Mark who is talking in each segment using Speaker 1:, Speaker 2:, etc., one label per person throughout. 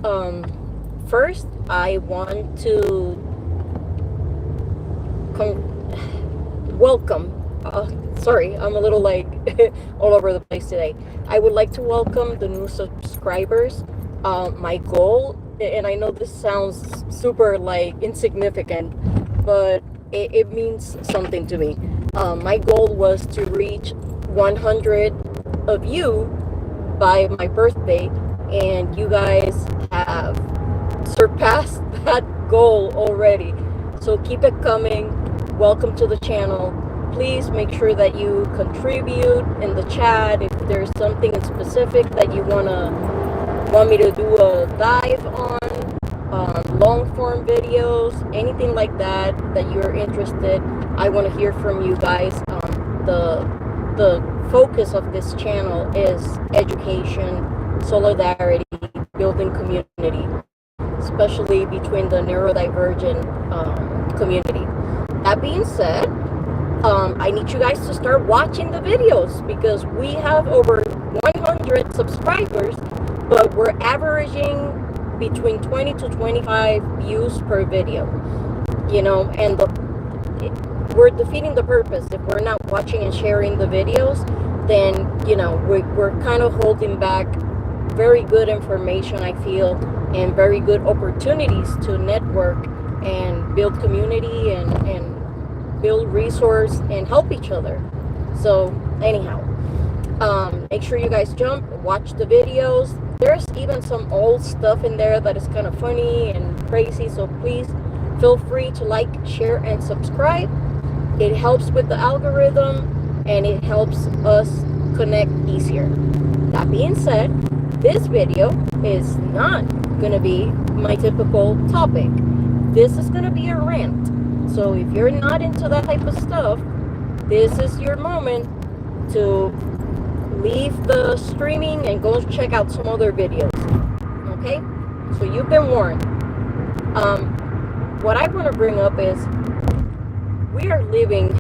Speaker 1: First, I want to welcome. Sorry, I'm a little like all over the place today. I would like to welcome the new subscribers. My goal, and I know this sounds super like insignificant, but it means something to me. My goal was to reach 100 of you by my birthday, and you guys have surpassed that goal already. So keep it coming. Welcome to the channel. Please make sure that you contribute in the chat if there's something in specific that you want me to do a dive on, long form videos, anything like that you're interested. I want to hear from you guys. The focus of this channel is education, solidarity, building community, especially between the neurodivergent community. That being said, I need you guys to start watching the videos because we have over 100 subscribers, but we're averaging between 20 to 25 views per video, and we're defeating the purpose. If we're not watching and sharing the videos, then, we're kind of holding back very good information, I feel, and very good opportunities to network and build community and build resource and help each other. So anyhow, make sure you guys watch the videos. There's even some old stuff in there that is kind of funny and crazy, so please feel free to like, share, and subscribe. It helps with the algorithm and it helps us connect easier. That being said, this video is not going to be my typical topic. This is going to be a rant. So if you're not into that type of stuff, this is your moment to leave the streaming and go check out some other videos. Okay? So you've been warned. What I want to bring up is we are living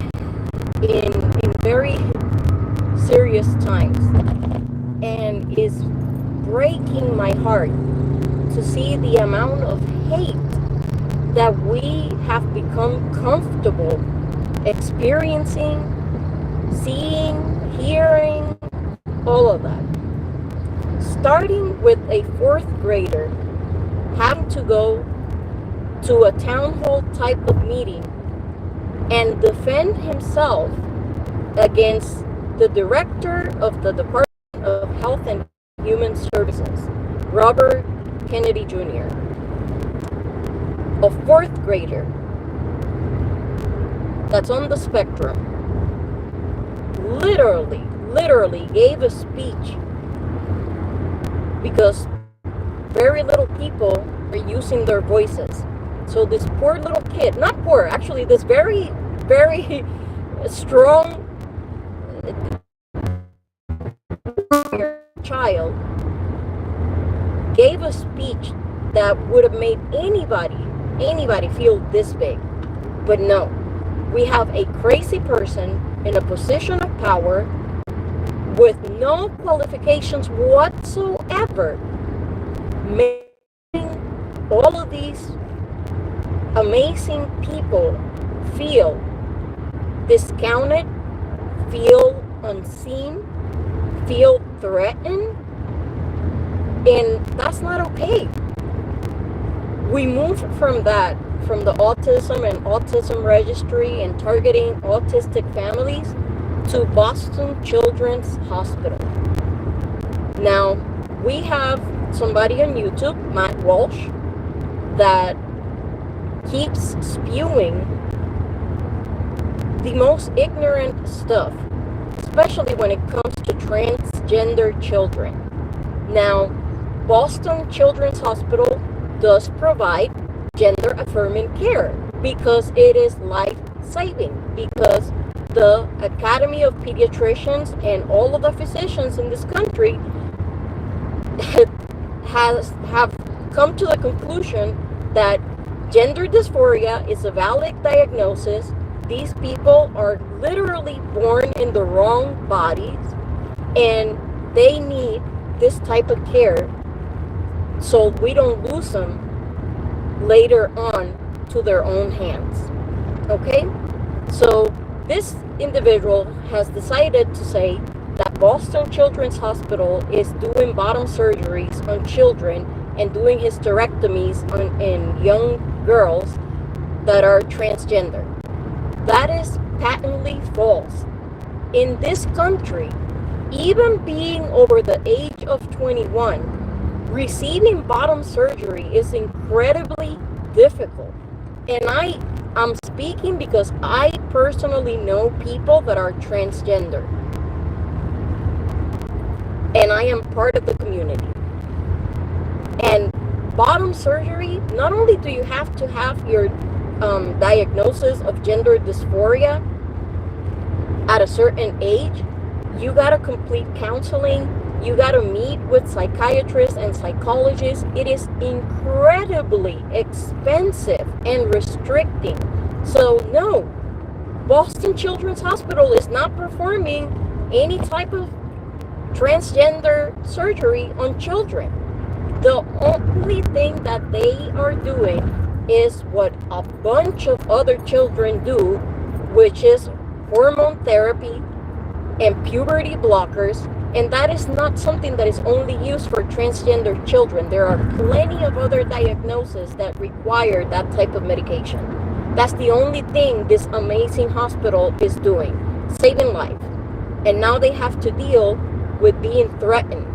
Speaker 1: in very serious times, and it's breaking my heart to see the amount of hate that we have become comfortable experiencing, seeing, hearing, all of that. Starting with a 4th grader having to go to a town hall type of meeting and defend himself against the director of the Department of Health and Human Services, Robert Kennedy Jr., a 4th grader that's on the spectrum, literally gave a speech because very little people are using their voices. So this poor little kid, not poor, actually this very, very strong child gave a speech that would have made anybody feel this big. But no, we have a crazy person in a position of power with no qualifications whatsoever, making all of these amazing people feel discounted, feel unseen, feel threatened, and that's not okay. We moved from the autism and autism registry and targeting autistic families to Boston Children's Hospital. Now, we have somebody on YouTube, Matt Walsh, that keeps spewing the most ignorant stuff, especially when it comes to transgender children. Now, Boston Children's Hospital does provide gender affirming care because it is life-saving, because the Academy of Pediatricians and all of the physicians in this country have come to the conclusion that gender dysphoria is a valid diagnosis. These people are literally born in the wrong bodies and they need this type of care so we don't lose them later on to their own hands. Okay? So this individual has decided to say that Boston Children's Hospital is doing bottom surgeries on children and doing hysterectomies in young girls that are transgender. That is patently false. In this country, even being over the age of 21, receiving bottom surgery is incredibly difficult. And I'm speaking because I personally know people that are transgender. And I am part of the community. And bottom surgery, not only do you have to have your diagnosis of gender dysphoria at a certain age, you gotta complete counseling, you gotta meet with psychiatrists and psychologists. It is incredibly expensive and restricting. So no, Boston Children's Hospital is not performing any type of transgender surgery on children. The only thing that they are doing is what a bunch of other children do, which is hormone therapy and puberty blockers, and that is not something that is only used for transgender children. There are plenty of other diagnoses that require that type of medication. That's the only thing this amazing hospital is doing, saving life. And now they have to deal with being threatened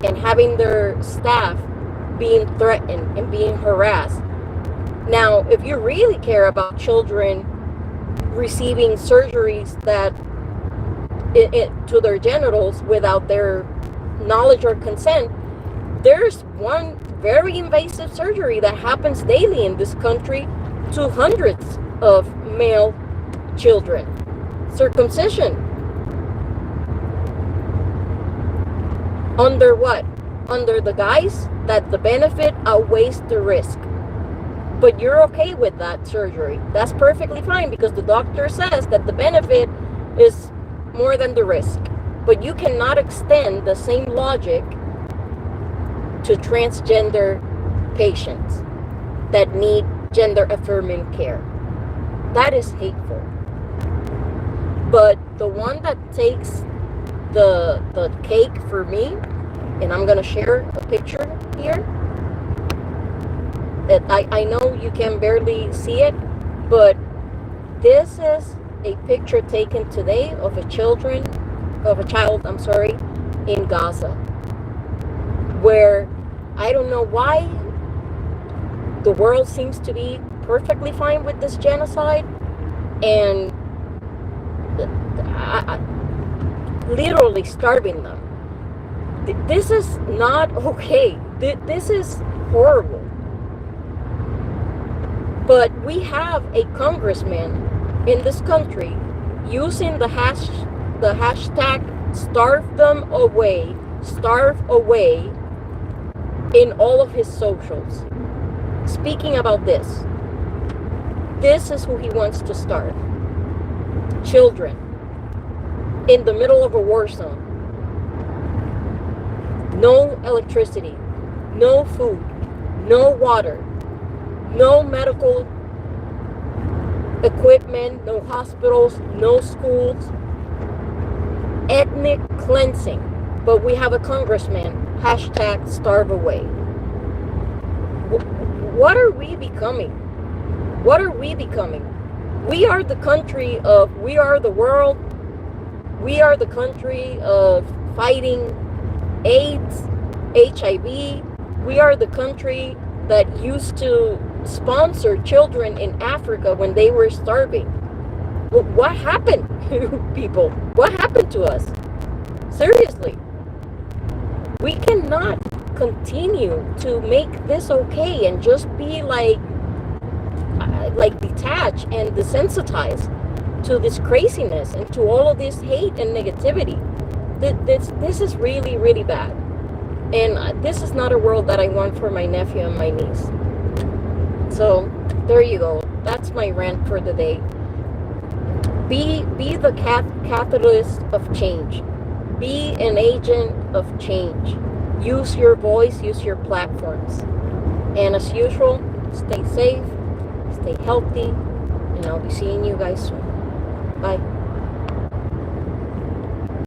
Speaker 1: and having their staff being threatened and being harassed. Now, if you really care about children receiving surgeries that to their genitals without their knowledge or consent, there's one very invasive surgery that happens daily in this country to hundreds of male children. Circumcision. Under what? Under the guise that the benefit outweighs the risk. But you're okay with that surgery. That's perfectly fine because the doctor says that the benefit is more than the risk. But you cannot extend the same logic to transgender patients that need gender affirming care. That is hateful. But the one that takes the cake for me, and I'm gonna share a picture here. I know you can barely see it, but this is a picture taken today of a child, in Gaza, where I don't know why the world seems to be perfectly fine with this genocide, and literally starving them. This is not okay. This is horrible. But we have a congressman in this country using the hashtag starve away in all of his socials, speaking about this. This is who he wants to starve. Children in the middle of a war zone. No electricity, no food, no water, no medical equipment, no hospitals, no schools. Ethnic cleansing. But we have a congressman, hashtag starve away. What are we becoming? What are we becoming? We are the country of, we are the world. We are the country of fighting AIDS, HIV. We are the country that used to sponsor children in Africa when they were starving. What happened, people? What happened to us? Seriously. We cannot continue to make this okay and just be like detached and desensitized to this craziness and to all of this hate and negativity. This is really, really bad. And this is not a world that I want for my nephew and my niece. So there you go. That's my rant for the day. Be the catalyst of change. Be an agent of change. use your voice, use your platforms. And as usual, stay safe, stay healthy, and I'll be seeing you guys soon. Bye.